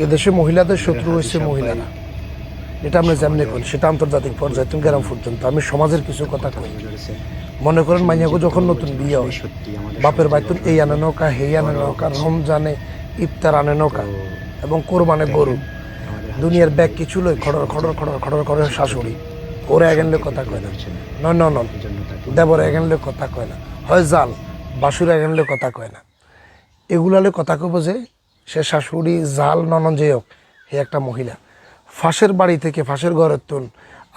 এদেশে মহিলাদের শত্রু হয়েছে মহিলারা। এটা আমরা যেমনি করি সেটা আন্তর্জাতিক পর্যায়ে তুমি গ্রাম পর্যন্ত। আমি সমাজের কিছু কথা কই। মনে করেন মাইয়াগো যখন নতুন বিয়ে হয়, বাপের বাইতুন এই আনে নৌকা হেই আনে নৌকা, রমজানে ইফতার আনে নৌকা এবং কোরবানে গরু, দুনিয়ার ব্যাগ কিছু লই খড়র খড়র খড়র খড়র করে শাশুড়ি ওরা এগেনলে কথা কয় না, নয় নন দেবর এগেনলে কথা কয় না, হয় জাল বাসুর এগেনলে কথা কয় না। এগুলালে কথা কব যে সে শাশুড়ি জাল ননন যে হোক, হে একটা মহিলা। ফাঁসের বাড়ি থেকে ফাঁসের ঘরের তুন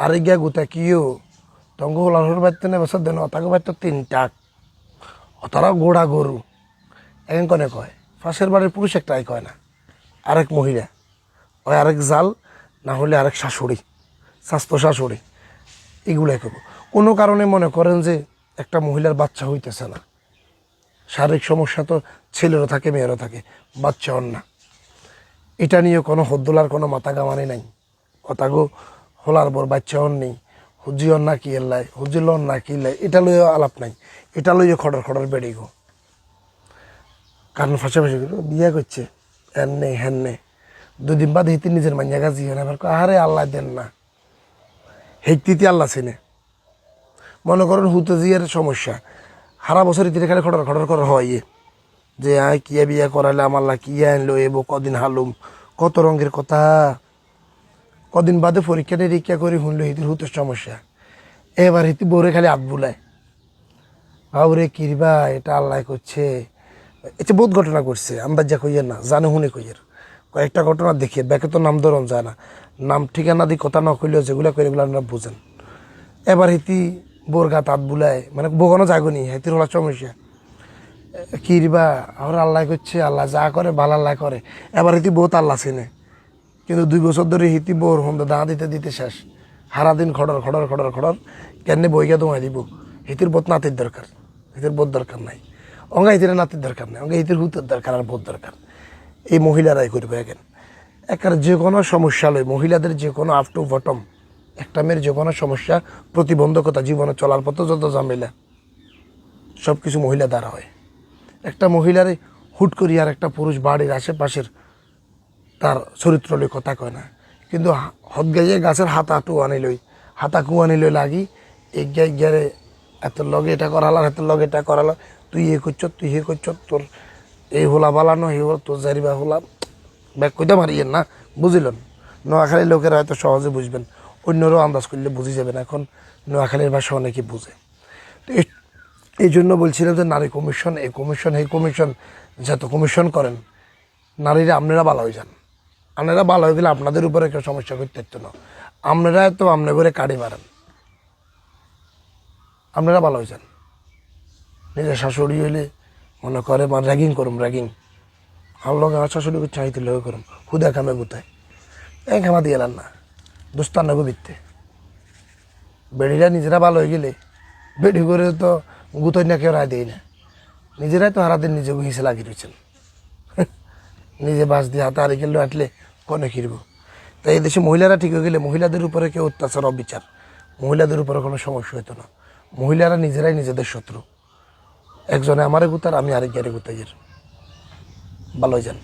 আরে গিয়া গুতা কিও তঙ্গ লাহর বাড়তে নেই বছর দেন অতাকে বাড়তো 3টা অতারা গোড়া গরু এখন কনে কয়। ফাঁসের বাড়ির পুরুষ একটাই কয় না, আরেক মহিলা ওই আরেক জাল, না হলে আরেক শাশুড়ি, স্বাস্থ্য শাশুড়ি, এগুলাই করবো। কোনো কারণে মনে করেন যে একটা মহিলার বাচ্চা হইতেছে না, শারীরিক সমস্যা তো ছেলেরও থাকে মেয়েরও থাকে, বাচ্চা হন না, এটা নিয়ে কোনো হদ্দোলার কোনো মাথা গামানি নাই। কথাগো হোলার বর বাচ্চা হন নেই, হুজি হন না কি এল্লাই, হুজি লন না কি এল্লাই, এটা লইও আলাপ নাই, এটা লইও খড়র খড়র বেড়ে গো। কারণ ফাঁসাফাঁসি বিয়ে করছে হ্যান নেই হ্যান নেই, 2 দিন বাদ হেঁটে নিজের মাইয়া গাছি হয় না, এবার আরে আল্লাহ দেন না, হেঁটতে আল্লাহ চিনে। মনে করেন হুতে জিয়ার সমস্যা সারা বছর ইতিরে খালি খড়র খড়র খড়র হয় যে আয় কিয়া বিয়া করালে আমাল্লা কিয়া আনলো এবো কদিন হালুম, কত রঙের কথা। কদিন বাদে পরীক্ষা নিরীক্ষা করে শুনলো হিতির হুতের সমস্যা, এবার হিতি বউরে খালি হাত বুলায়, বাবুরে কিরবা এটা আল্লাহ করছে। এটা বহুত ঘটনা করছে, আন্দাজ যা কইয়ের না, জানে শুনে কইয়ের কয়েকটা ঘটনা দেখিয়ে ব্যাকে তো নাম ধরন যায় না, নাম ঠিকানা দিয়ে কথা না কইলেও যেগুলো করে এগুলো আপনারা বুঝেন। এবার হিতি বোর গাত হাত বুলায়, মানে বোগানো যাগনি হেতির হলা সমস্যা কিরবা আমার আল্লাহ করছে, আল্লাহ যা করে ভালো আল্লাহ করে। এবার হিতি বহুত আল্লাহ চিনে, কিন্তু 2 বছর ধরে হিতি বোর হন দা দিতে দিতে শেষ, সারাদিন খড়র খড়র খড়র খড়র কেনে বইকে তোমায় দিব। হিতির বোধ নাতির দরকার, হিতির বোধ দরকার নাই, অঙ্গা হিতির নাতির দরকার নাই, অঙ্গা হিতির হুতের দরকার আর বোধ দরকার। এই মহিলারাই করবে এখন একার যে কোনো সমস্যা লয়, মহিলাদের যে কোনো আপ টু বটম একটা মেয়ের যে কোনো সমস্যা প্রতিবন্ধকতা জীবনে চলার পথে যত ঝামেলা সব কিছু মহিলা দ্বারা হয়। একটা মহিলার হুট করি আর একটা পুরুষ বাড়ির আশেপাশের তার চরিত্র লই কথা কয় না, কিন্তু হদ গাইয়ে গাছের হাতা টু আনিলই, হাতা কু আনিলই লাগি এগিয়ে গিয়ে এত লগে এটা করালাম এত লগে এটা করালাম, তুই এ করছ তুই হে করছ, তোর এই হোলা বালানো এই হল তোর জারিবা হোলা ব্যাগ কইতে পারিয়েন না, বুঝিলেন। নোয়াখালীর লোকেরা হয়তো সহজে বুঝবেন, অন্যরাও আন্দাজ করলে বুঝে যাবেন, এখন নোয়াখালীর ভাষা অনেকে বুঝে। তো এই জন্য বলছিলাম যে নারী কমিশন এই কমিশন এই কমিশন যত কমিশন করেন নারীরা আপনারা ভালো হয়ে যান, আপনারা ভালো হয়ে গেলে আপনাদের উপরে কেউ সমস্যা করতে হতো না, আপনারা তো আপনার করে কাড়ি মারেন, আপনারা ভালো হয়ে যান। নিজের শাশুড়ি হইলে মনে করে মানে র্যাগিং করুন, র্যাগিং আমার লোক আমার শাশুড়িকে চাইতে লোক করুন, হুদা খামে গুতায় এই খামা দিয়ে এলান না দোস্তার নেবো বিত্তে। বেড়িরা নিজেরা ভালো হয়ে গেলে বেড়ি করে তো গুতোয় না কেউ রায় দেয় না, নিজেরাই তো হারাদিন নিজে হিসে লাগিয়ে রয়েছেন, নিজে বাস দিয়ে হাতে হারিয়ে গেলেও আটলে কনে কিনব। তাই এই দেশে মহিলারা ঠিক হয়ে গেলে মহিলাদের উপরে কেউ অত্যাচার অবিচার, মহিলাদের উপরে কোনো সমস্যা হতো না। মহিলারা নিজেরাই নিজেদের শত্রু, একজনে আমারে গুতার আমি আরেক গাড়ি গুতাইয়ের, ভালো যান।